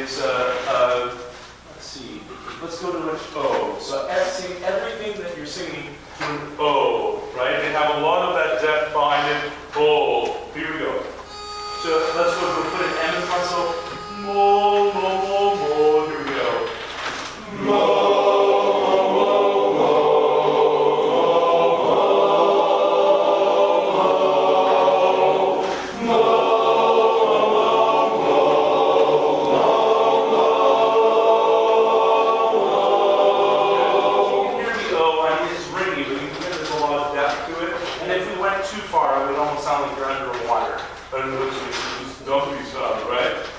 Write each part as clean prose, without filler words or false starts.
is, let's see, let's go to an O. So sing everything that you're singing to an O, right? They have a lot of that depth behind it. O. Here we go. So let's go, we'll put an M in front, so mo, mo, mo, mo. Here we go. Mo.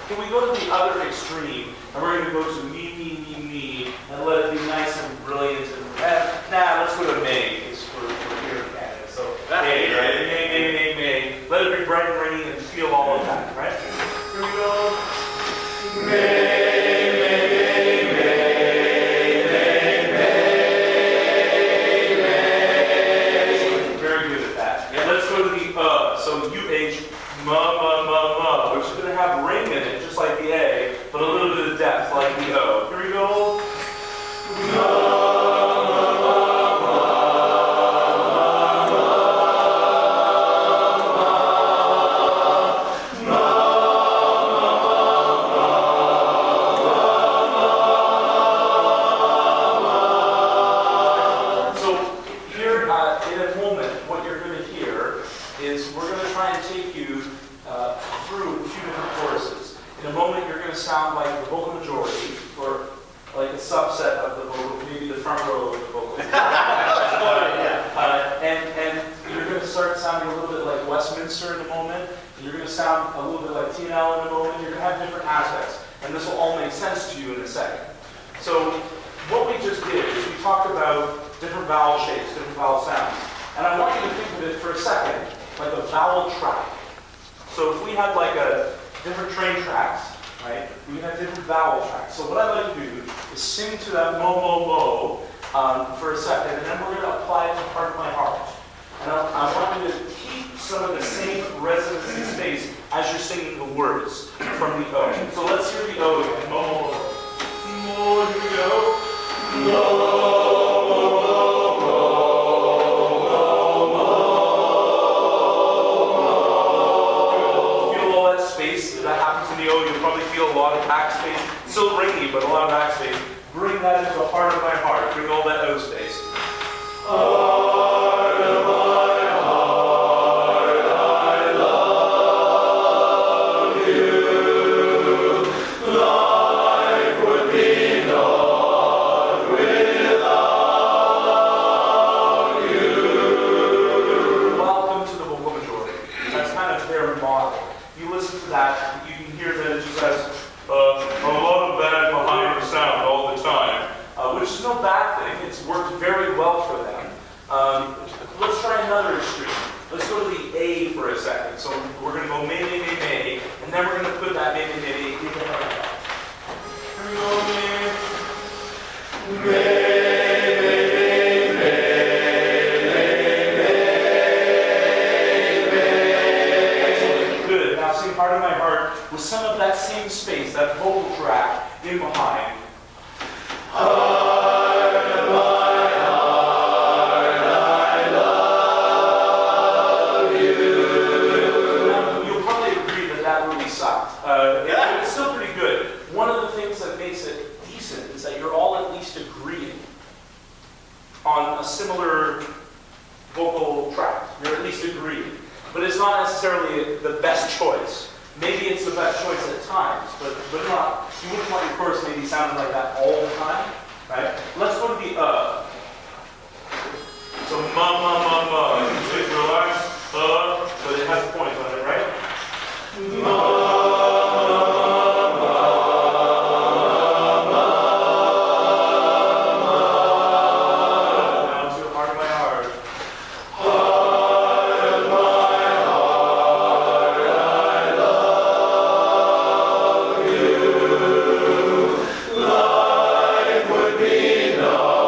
Can we go to the other extreme, and we're going to go to me, me, me, me, and let it be nice and brilliant and let's go to May, because we're here in Canada. So May, right? May, May, May, May. Let it be bright and rainy and feel all of that, right? Here we go. May. Which is going to have ring in it, just like the A, but a little bit of depth, like the O. Here we go. So here, in a moment, what you're going to hear is we're going to try and take you through a few different choruses. In a moment, you're going to sound like the vocal majority, or like a subset of the vocal, maybe the front row of the vocal. And you're going to start sounding a little bit like Westminster in a moment. And you're going to sound a little bit like TNL in a moment. You're going to have different aspects, and this will all make sense to you in a second. So what we just did is we talked about different vowel shapes, different vowel sounds. And I want you to think of it for a second like a vowel track. So if we had like a different train tracks, right, we have different vowel tracks. So what I'd like to do is sing to that mo, mo, mo for a second, and then we're going to apply it to Part of My Heart. And I want you to keep some of the same resonance and space as you're singing the words from the O. So let's hear the O again. Mo, mo, mo. Mo, here we go. Mo. That happens in the O, you'll probably feel a lot of backspace. Still ringy, but a lot of backspace. Bring that into the heart of my heart. Bring all that O space. Heart of my heart, I love you. Life would be naught without you. Welcome to the vocal majority. That's kind of their model. You listen to that, you can hear that it just has a lot of that behind the sound all the time, which is no bad thing. It's worked very well for them. Let's try another extreme. Let's go to the A for a second. So we're going to go May, May, May, May, and then we're going to put that May, May, May, May into the heart. Here we go, May. May. Part of my heart with some of that same space, that vocal track in behind. Heart of my heart, I love you. Now, you'll probably agree that that really sucked. It's still pretty good. One of the things that makes it decent is that you're all at least agreeing on a similar vocal track. You're at least agreeing. But it's not necessarily the best choice. Maybe it's the best choice at times, but not. You wouldn't want your chorus maybe sounding like that all the time, right? Let's go to the So ma, ma, ma, ma. You say relax, but it has points on it, right? Ma. No.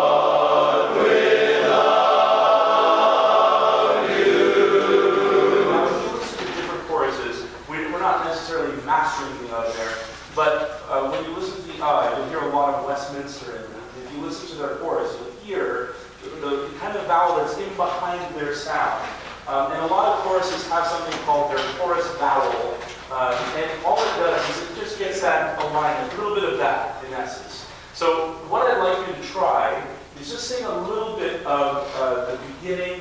their chorus, you'll hear the kind of vowel that's in behind their sound. And a lot of choruses have something called their chorus vowel. And all it does is it just gets that alignment, a little bit of that in essence. So what I'd like you to try is just sing a little bit of the beginning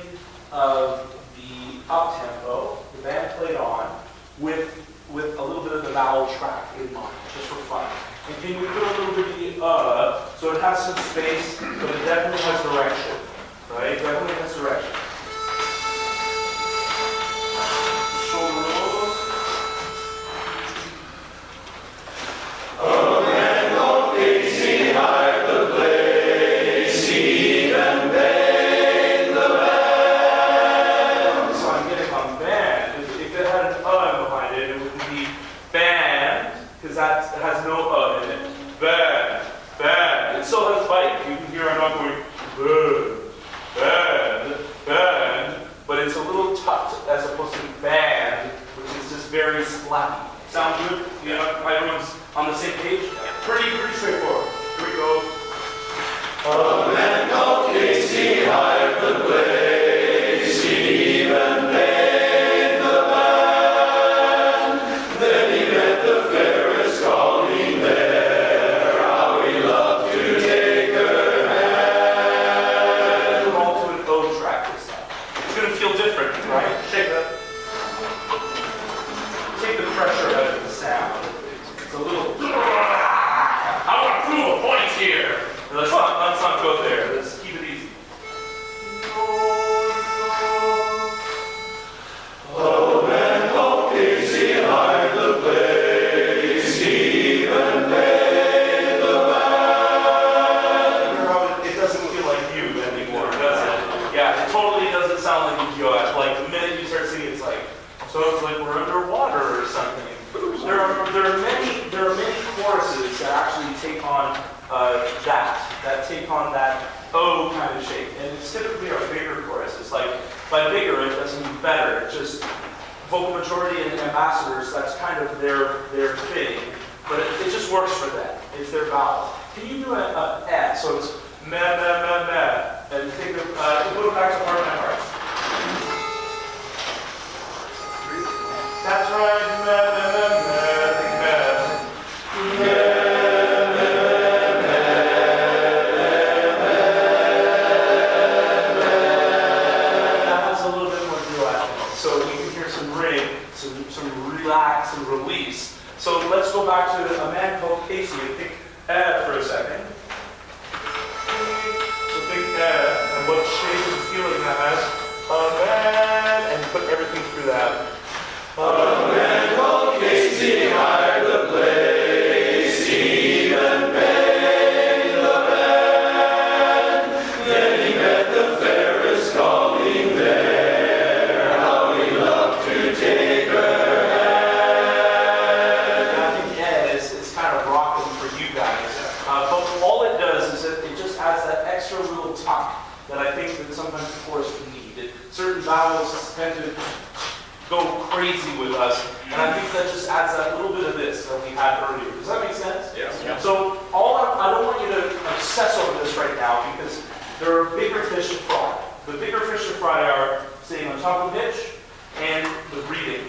of the up-tempo, the band played on, with a little bit of the vowel track in mind, just for fun. And can you put a little bit of the so it has some space, but it definitely has direction, right? Definitely has direction. Shoulder rolls. Oh, man, oh, easy, hide the place, even bang the band. So I'm getting on band. If it had an behind it, it would be band, because that has no in it. Band, band. It still has bite. You can hear I'm not going band, band, but it's a little tucked as opposed to band, which is just very slappy. Sound good? You know, everyone's on the same page? Pretty straightforward. Here we go. Oh, man, oh, easy, hide the place, even bang the band. Then he met the fairest calling there, how he loved to take her hand. We're all to an O track this time. It's going to feel different, right? Shake that. Take the pressure out of the sound. It's a little. I want to prove a point here. Let's not go there. Let's keep it easy. Oh, man, oh, easy, hide the place, even bang the band. It doesn't feel like you anymore, does it? Yeah, it totally doesn't sound like a GOF. Like the minute you start singing, it's like, so it's like we're underwater or something. There are many choruses that actually take on that take on that O kind of shape, and it's typically our bigger choruses. Like by bigger, it doesn't mean better. It's just vocal majority and ambassadors. That's kind of their thing, but it just works for them. It's their vowel. Can you do an S? So it's meh meh meh meh, and think of go back to heart my heart. That's right, meh meh meh meh. Think meh. Relax and release. So let's go back to a man called Casey and think for a second. So think and what shape and feeling that has. A man, and put everything through that. A man called Casey hired the place, even bang the band. Then he met the fairest calling there, how he loved to take her. Extra little tuck that I think that sometimes the chorus would need. Certain vowels tend to go crazy with us, and I think that just adds that little bit of this that we had earlier. Does that make sense? Yeah. So I don't want you to obsess over this right now because there are bigger fish to fry. The bigger fish to fry are staying on top of pitch and the breathing,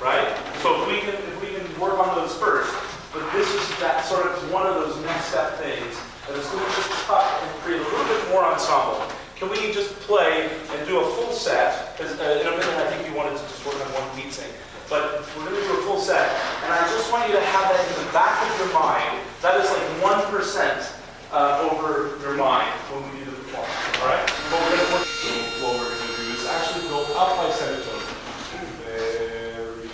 right? So if we can work on those first, but this is that sort of one of those next step things. And it's going to just tuck and create a little bit more ensemble. Can we just play and do a full set? Because in a minute I think you wanted to just work on one beat sync. But we're going to do a full set. And I just want you to have that in the back of your mind. That is like 1% over your mind when we do the performance. All right? What we're going to do is actually go up by semitone. Mary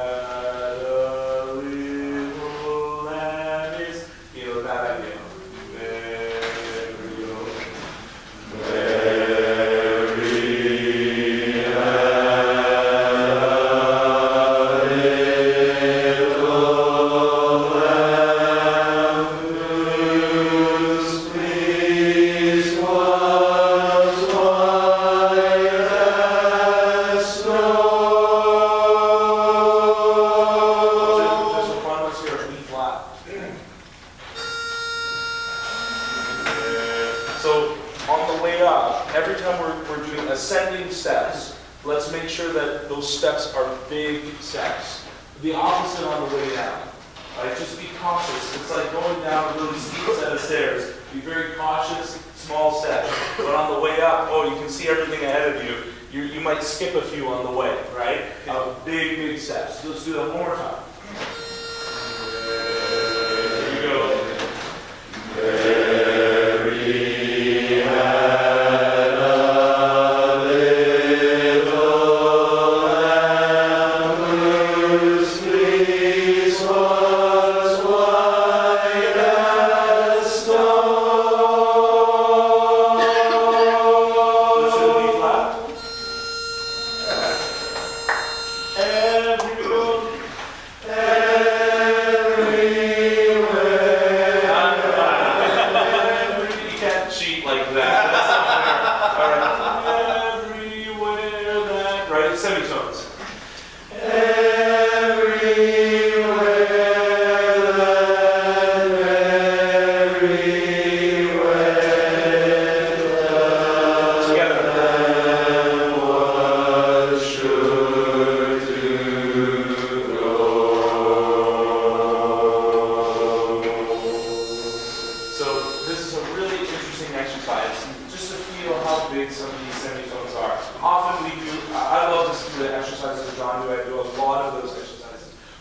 had a little lamb is, that idea. So on the way up, every time we're doing ascending steps, let's make sure that those steps are big steps. The opposite on the way down. Right? Just be cautious. It's like going down a really steep set of stairs. Be very cautious, small steps. But on the way up, oh, you can see everything ahead of you. You might skip a few on the way, right? Big, big steps. Let's do that one more time. Here you go. Semitones.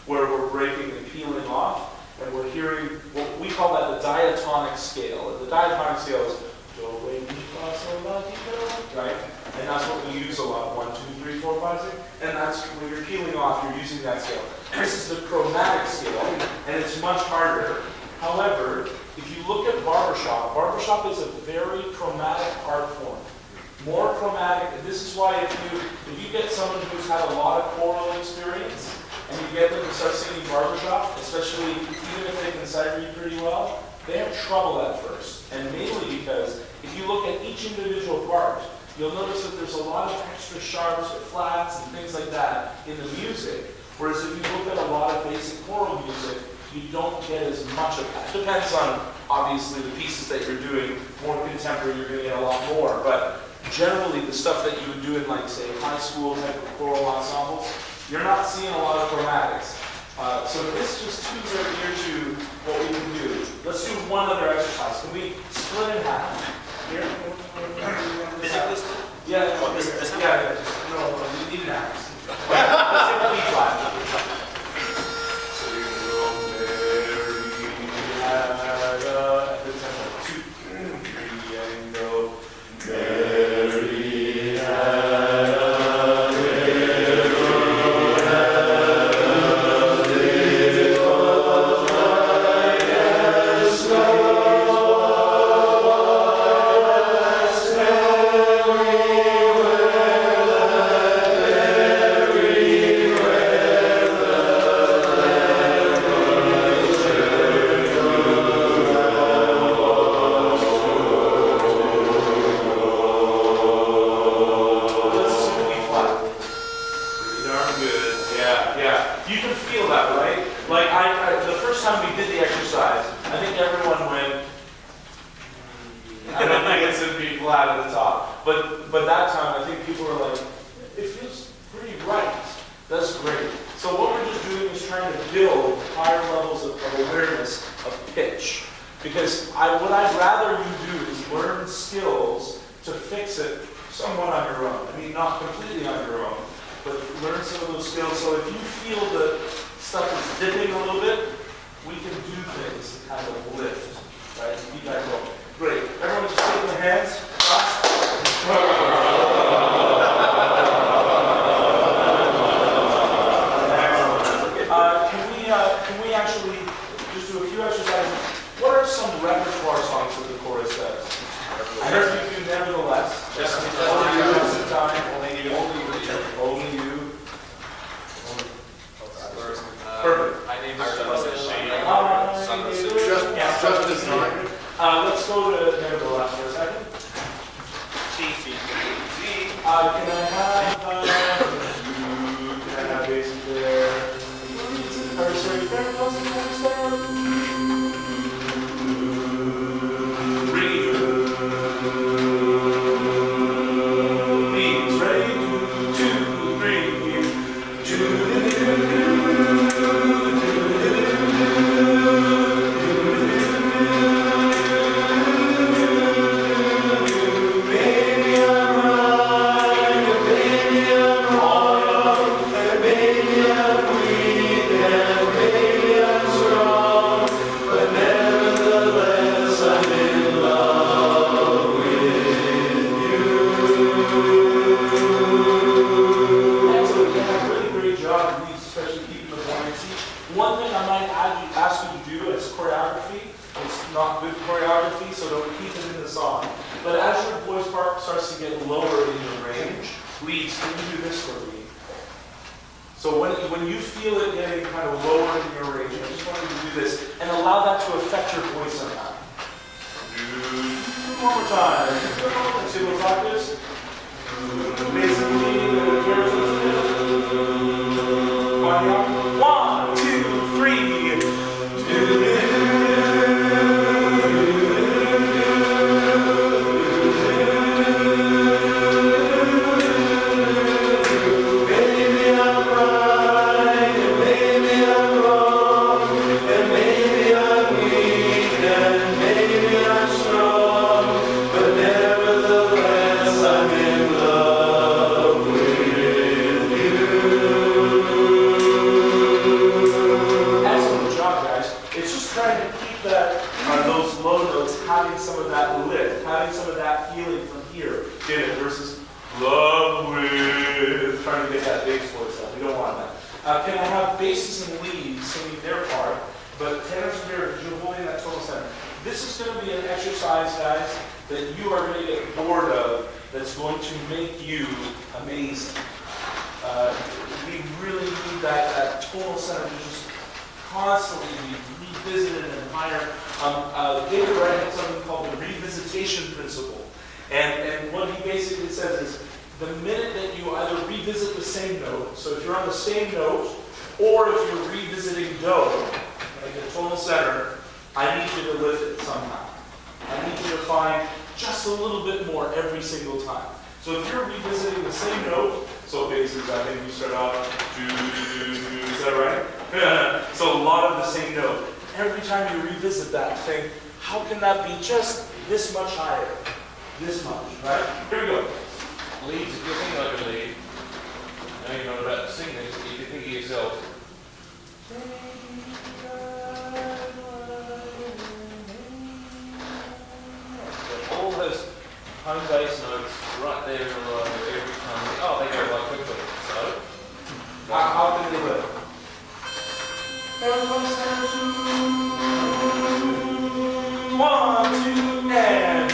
Where we're breaking and peeling off, and we're hearing what we call that the diatonic scale. And the diatonic scale is do, re, mi, fa, sol, la, ti, do, right? And that's what we use a lot. 1, 2, 3, 4, 5, 6. And that's when you're peeling off, you're using that scale. This is the chromatic scale, and it's much harder. However, if you look at barbershop is a very chromatic art form. More chromatic, and this is why if you get someone who's had a lot of choral experience, and you get them to start singing barbershop, especially even if they can sight read pretty well, they have trouble at first. And mainly because if you look at each individual part, you'll notice that there's a lot of extra sharps or flats and things like that in the music. Whereas if you look at a lot of basic choral music, you don't get as much of that. Depends on, obviously, the pieces that you're doing. More contemporary, you're going to get a lot more. But generally, the stuff that you would do in, like, say, high school type of choral ensembles, you're not seeing a lot of chromatics. So this just tunes our ear to what we can do. Let's do one other exercise. Can we split in half? Here? Yeah, no, you need an axe. Let's take a B flat. So you can go Mary, at the tempo. 2, 3, and go Mary, But that time, I think people are like, it feels pretty right. That's great. So what we're just doing is trying to build higher levels of awareness of pitch. Because what I'd rather you do is learn skills to fix it somewhat on your own. I mean, not completely on your own, but learn some of those skills. So if you feel that stuff is dipping a little bit, we can do things to kind of lift, right? Keep that going. Great. Everyone just take their hands. Can we actually just do a few exercises? What are some repertoire songs that the chorus does? I heard you do Nevertheless. Just only you at the time. Only you. Only you. Perfect. My name is Justin. Justice. Let's go to Nevertheless for a second. Can I have basic there? Or sorry, very close to the keep it in the song. But as your voice part starts to get lower in your range, leads, can you do this for me? So when you feel it getting kind of lower in your range, I just want you to do this and allow that to affect your voice somehow. One more time. Let's see what's like this. Basically, one, two, three. Having some of that lift, having some of that feeling from here in it versus love with, trying to get that bass voice out. We don't want that. Can I have basses and leads singing their part, but tenors and mirrors, you're holding that total center. This is going to be an exercise, guys, that you are going to get bored of, that's going to make you amazing. We really need that total center to just constantly be revisited and higher. David Wright had something called the revisitation principle. And what he basically says is, the minute that you either revisit the same note, so if you're on the same note, or if you're revisiting do, like the tonal center, I need you to lift it somehow. I need you to find just a little bit more every single time. So if you're revisiting the same note, so basically I think you start off, is that right? Yeah. So a lot of the same note. Every time you revisit that, think, how can that be just this much higher? This much, right? Here we go. Leads, if you're thinking like a lead, now you're not about to sing this, but you can think of yourself. So all those home bass notes right there in a row every time. Oh, they go like quickly. So, How can they live? One, two, and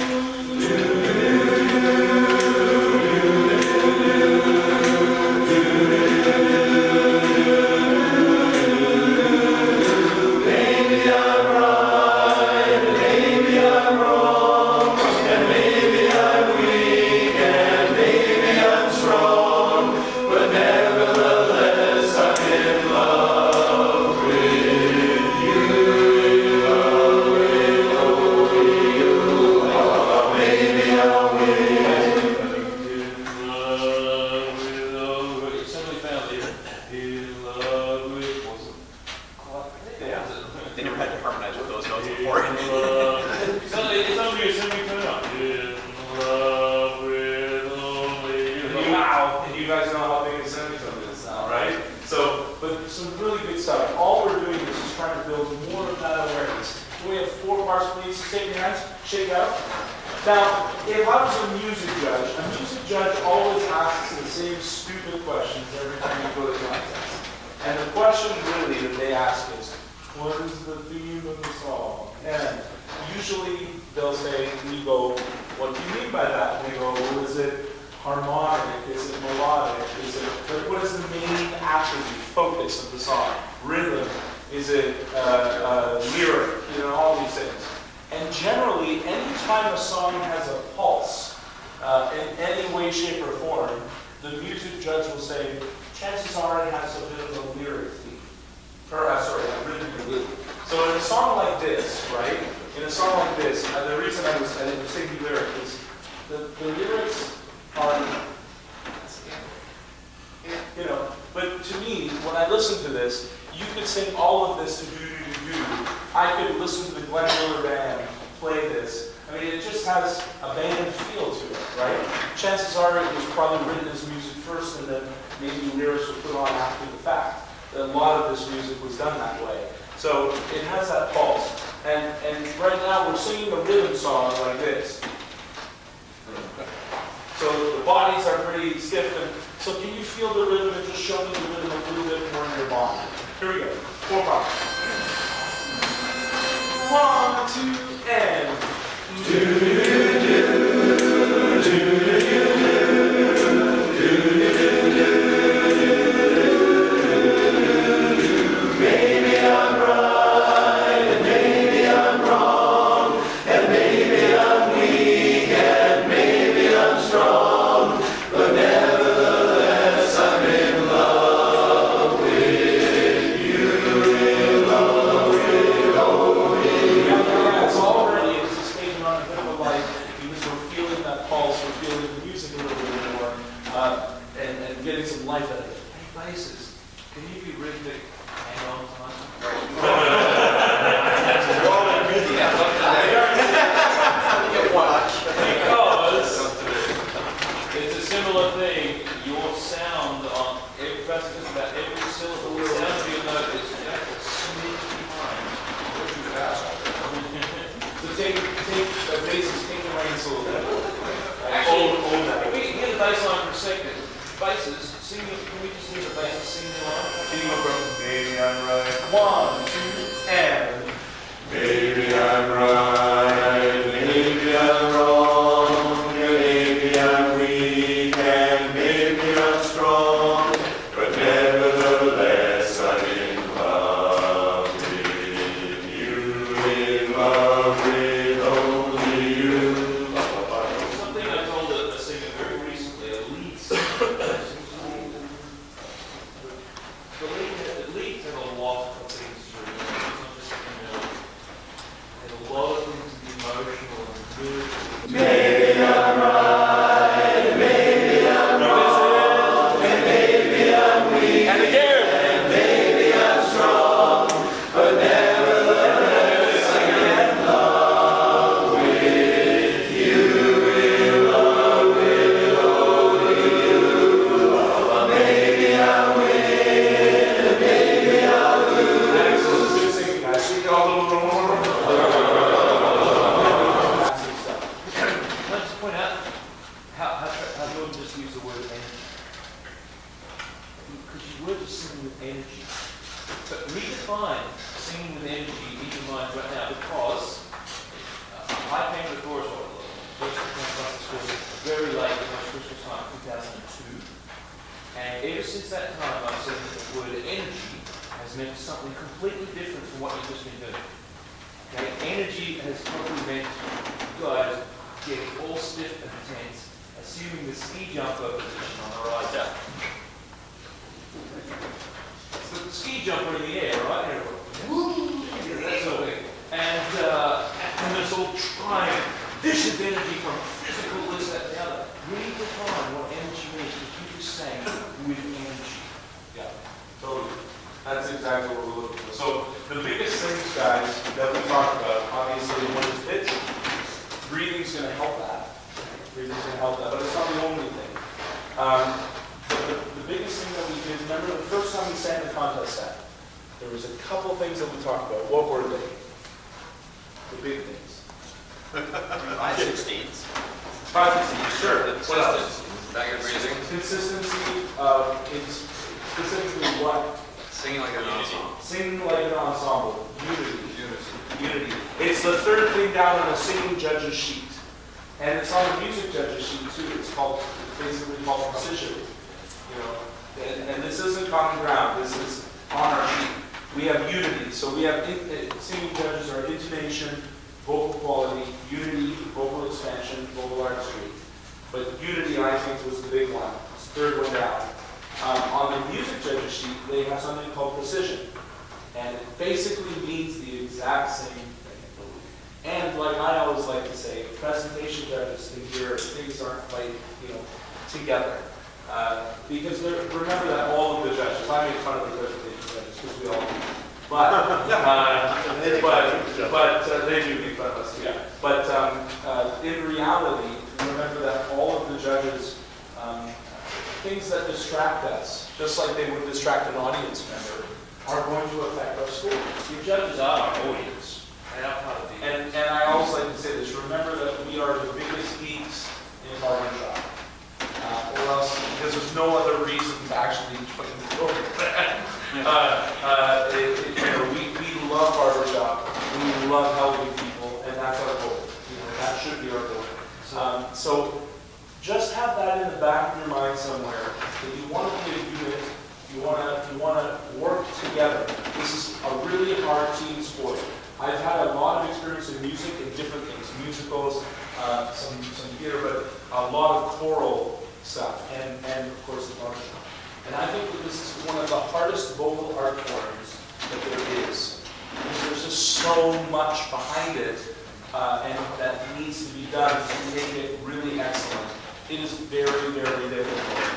Maybe I'm right, maybe I'm wrong, and maybe I'm weak, and maybe I'm strong, but nevertheless I'm in love with you. Maybe I'll win. you suddenly found it. In love with what's it? Yeah. They never had to harmonize with those notes before. It's only a semi-tone. In love with only you. wow, and you guys know how big a semitone is now, right? So, but some really good stuff. All we're doing is just trying to build more of that awareness. Can we have 4 parts, please? Take your hands, shake out. Now, if I was a music judge always asks the same stupid questions every time you go to contest. And the question really that they ask is, what is the theme of the song? And usually they'll say, we go, what do you mean by that? And we go, well, is it harmonic? Is it melodic? What is the main attribute, focus of the song? Rhythm? Is it lyric? You know, all these things. And generally, anytime a song has a pulse, in any way, shape, or form, the music judge will say, chances are it has a bit of a lyric theme. Or, a rhythm theme. So in a song like this, right? In a song like this, the reason I didn't sing the lyric is the lyrics are, you know, but to me, when I listen to this, you could sing all of this to do. I could listen to the Glenn Miller Band play this. I mean, it just has a band feel to it, right? Chances are it was probably written as music first and then maybe lyrics were put on after the fact. A lot of this music was done that way. So it has that pulse. And right now we're singing a rhythm song like this. So the bodies are pretty stiff. And so can you feel the rhythm and just show me the rhythm a little bit more in your body? Here we go. 4 parts. 1, 2, and We love helping people, and that's our goal. You know, that should be our goal. So just have that in the back of your mind somewhere, that you want to be a unit, you want to work together. This is a really hard team sport. I've had a lot of experience in music and different things, musicals, some theater, but a lot of choral stuff, and of course the orchestra. And I think that this is one of the hardest vocal art forms that there is. Because there's just so much behind it, and that needs to be done to make it really excellent. It is very, very difficult.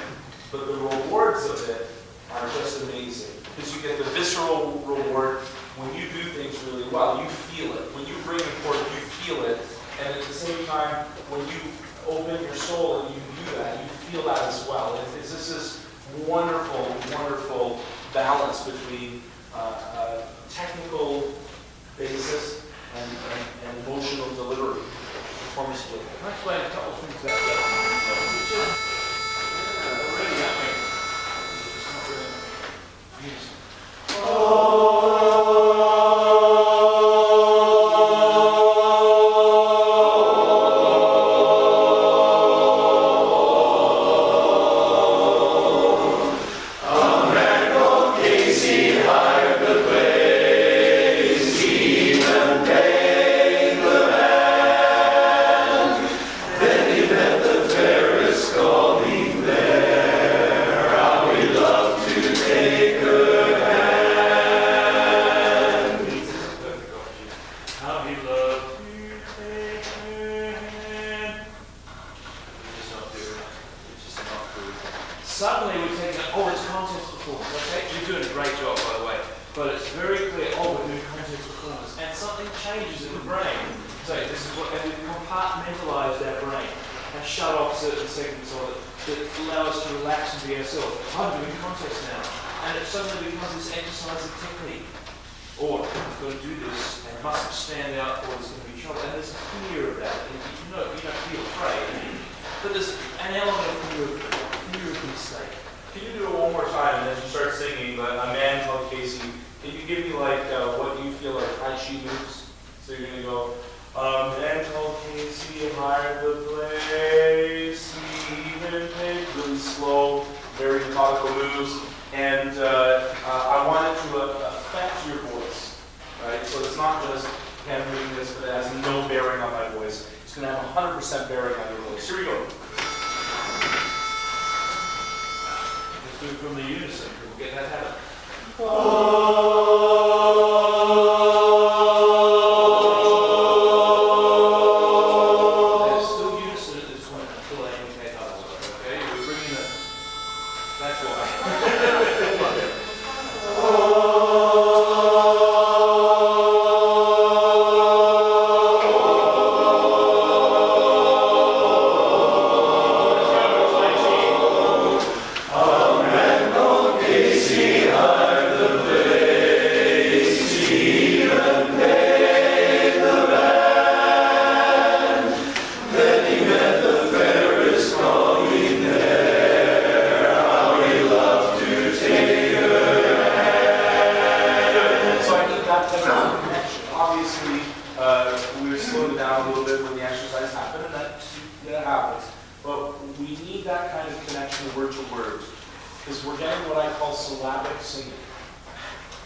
But the rewards of it are just amazing. Because you get the visceral reward when you do things really well. You feel it. When you bring a chord, you feel it. And at the same time, when you open your soul and you do that, you feel that as well. It's just this wonderful, wonderful balance between technical basis and emotional delivery, performance delivery. Can I explain a couple of things about that? Already, aren't we? It's not really used. Suddenly we take that, oh, it's context performance. Okay, you're doing a great job, by the way. But it's very clear, oh, we're doing context performance. And something changes in the brain. So this is what, and we've compartmentalized our brain and shut off certain segments of it that allow us to relax and be ourselves. I'm doing context now. And it suddenly becomes this exercise of technique. Or, I've got to do this, and it mustn't stand out, or there's going to be trouble. And there's a fear of that. And you don't feel afraid. But there's an element of fear of mistake. Can you do it one more time, and as you start singing, A Man Called Casey, can you give me like what you feel like Tai Chi moves? So you're gonna go, a man called Casey hired the place, he even paid really slow, very methodical moves, and I want it to affect your voice, right? So it's not just him doing this, but it has no bearing on my voice. It's gonna have 100% bearing on your voice. Here we go. Do it from the unison, we'll get that habit. There's still unison at this point until I indicate otherwise, okay? We're bringing it. That's why. We're slowing down a little bit when the exercise happened, and that happens. But we need that kind of connection word to word, because we're getting what I call syllabic singing.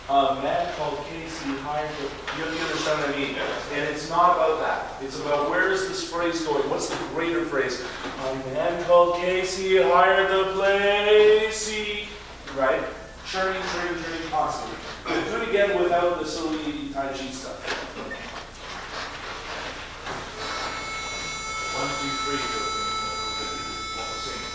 A man called Casey hired the, you understand what I mean? And it's not about that. It's about where is this phrase going? What's the greater phrase? A man called Casey hired the place. Right? Churning constantly. Do it again without the silly Tai Chi stuff. 1, 2, 3, what we're singing.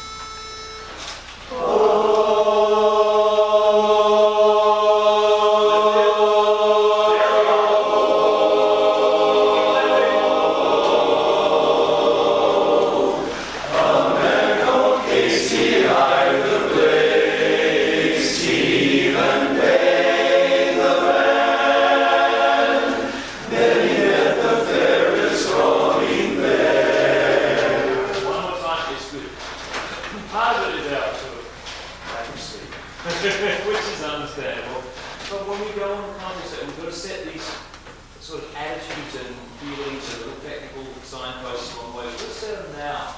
Which is understandable. But when we go on the context, we've got to set these sort of attitudes and feelings, a little technical signposts along the way. Let's set them now.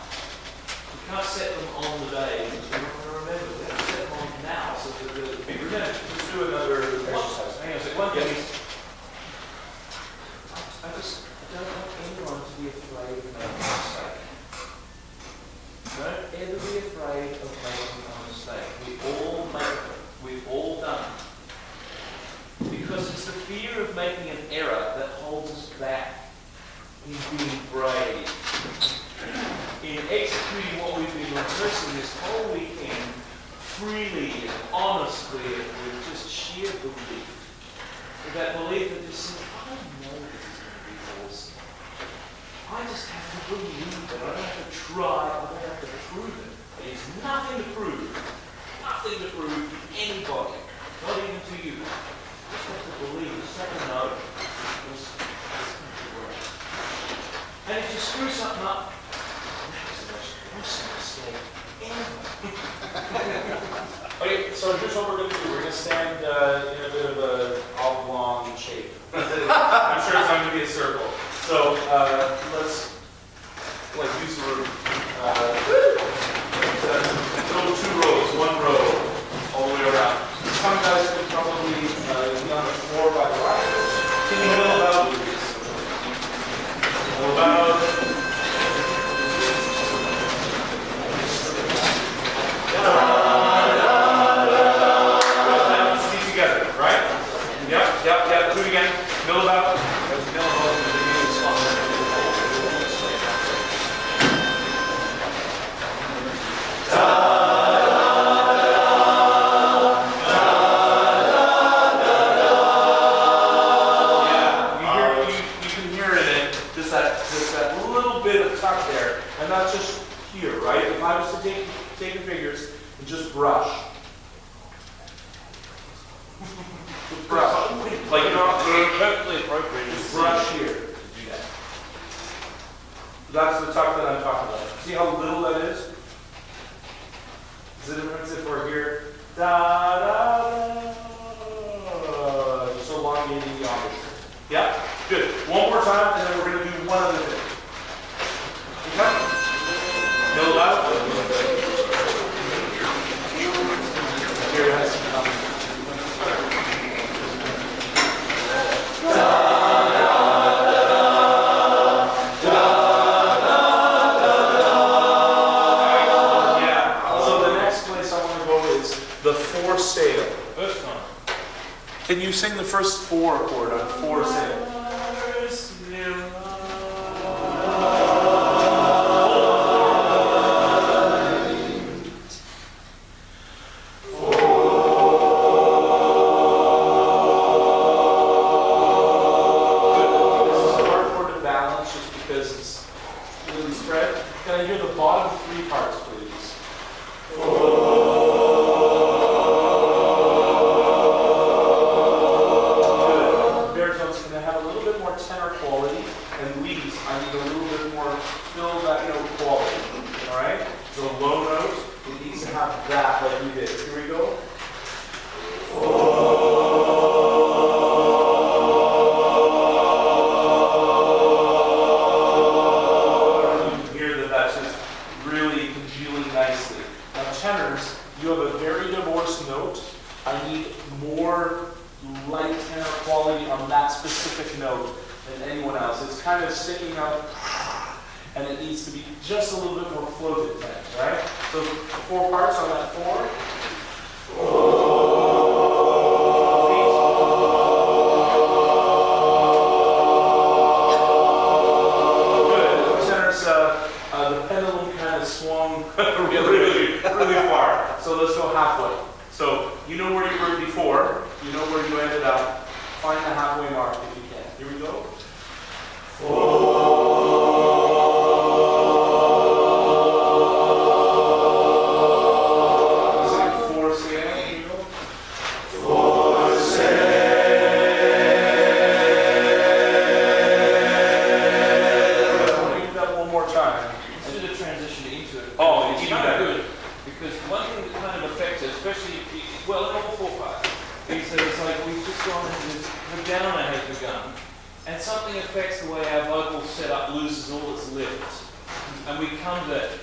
We can't set them on the day because we're not going to remember. We have to set them on now so that they'll be remembered. Let's do another exercise. Hang on a second. One thing is, I don't want anyone to be afraid of making a mistake. Don't ever be afraid of making a mistake. We all make them. We've all done it. Because it's the fear of making an error that holds us back in being brave. In executing what we've been rehearsing this whole weekend freely and honestly and with just sheer belief. With that belief that just says, I know this is going to be awesome. I just have to believe it. I don't have to try. I don't have to prove it. There's nothing to prove. Nothing to prove to anybody. Not even to you. Just have to believe, just have to know. It's going to work. And if you screw something up, that's the most awesome mistake ever. Okay, so here's what we're going to do. We're going to stand in a bit of a oblong shape. I'm sure it's not going to be a circle. So let's use the room. Go 2 rows, 1 row, all the way around. Some guys could probably be on the floor by the right. Can you mill about? See together, right? Yep. Do it again. Mill about. Not just here, right? If I was to take your fingers and just brush. Just brush. Like, you know, Perfectly appropriate. just brush here. Do that. That's the tuck that I'm talking about. See how little that is? Is the difference if we're here? Da da da. Just elongating the embouchure. Yeah? Good. One more time, and then we're going to do one other thing. Okay? Middle out. Here it has to come. Yeah. So the next place I want to go is the 4 sail. First time. Can you sing the first 4 chord on 4 sail? Well, in all 4 parts, he said it's like we've just gone into this, the downer has begun, and something something affects the way our vocal setup loses all its lift. And we come to, and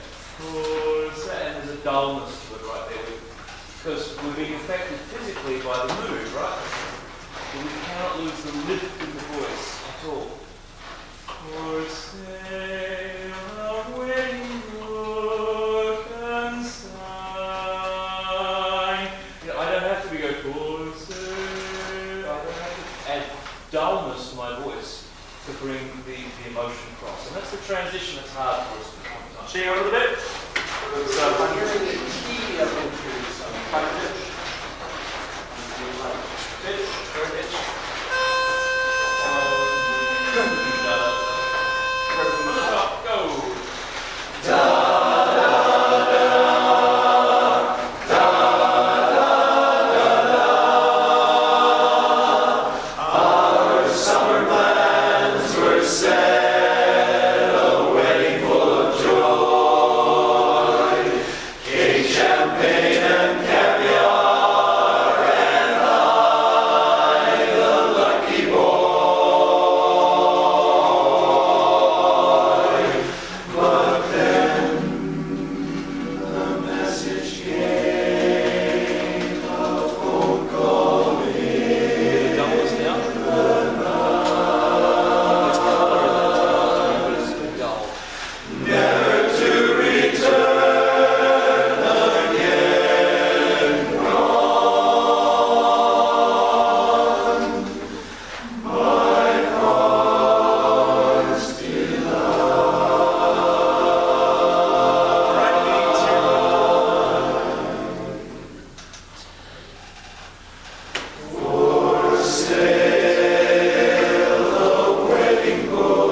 there's a dullness to it right there. Because we're being affected physically by the mood, right? But we cannot lose the lift in the voice at all. For sale of wedding book and sign. I don't have to be go for sale. I don't have to add dullness to my voice to bring the emotion across. And that's the transition that's hard for us to come to. Shake out a little bit. So I'm hearing the key up into some high pitch. Pitch, third pitch. Go! Our summer plans were set, a wedding full of joy. Cake, champagne, and caviar, and I, the lucky boy. But then the message came, a phone call in. Dullness now. It's colour in that, but it's still dull. Never to return again, gone. My heart's for sale, a wedding book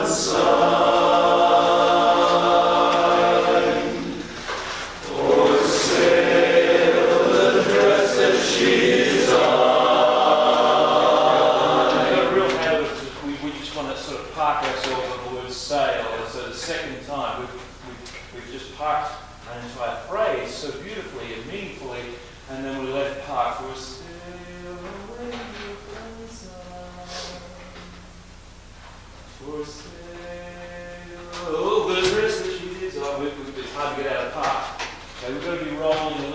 unsigned. For sale, the dress that she's on. We've got a real habit of we just want to sort of park ourselves on the word sale. And so the second time we've just parked an entire phrase so beautifully and meaningfully, and then we let it park for us. For sale, oh, the dress that she is on. It's hard to get out of the park. So we've got to be rolling